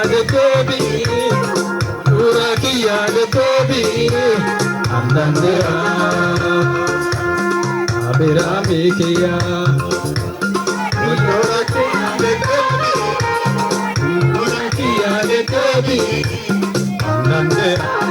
de tobi, urakiya de tobi, andandera, abiramikiya, urakiya de tobi, urakiya de tobi, andandera.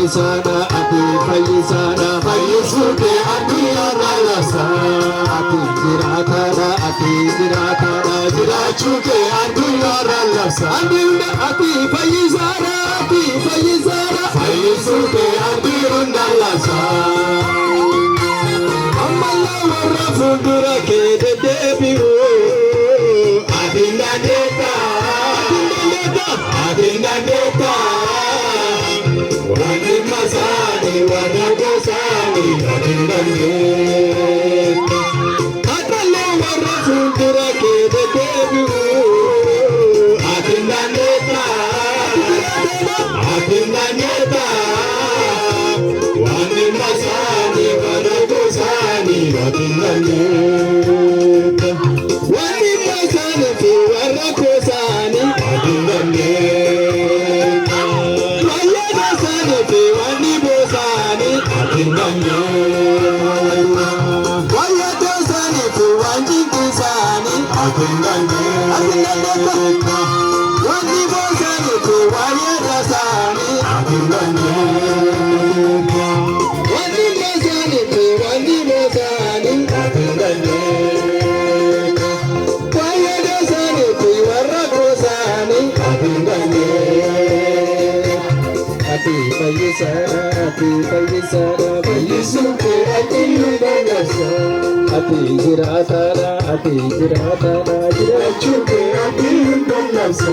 fayyisaadha ati fayyisaadha fayyisuu kee addunyaarra labsa ati jiraataadha jiraachuu kee addunyaarra labsa ati fayyisaadha fayyisuu kee addunyaarra labsa ammallee warra fuuldura kee deddeebi'u ati dandeetta wani masani wani gosani ati dandeetta ammallee warra fuuldura kee deddeebi'u ati dandeetta wani masani wani gosani ati dandeetta wani masani fi warra gosani ati dandeetta fayyada sani fi wani bosani ati dandeetta fayyada sani fi wani kisani ati dandeetta wani bosani fi fayyada sani ati dandeetta wani bosani fi wani bosani ati dandeetta fayyada sani fi warra bosani ati dandeetta ati fayyisaadha fayyisuu kee addunyaarra labsa ati jiraataadha jiraachuu kee addunyaarra labsa.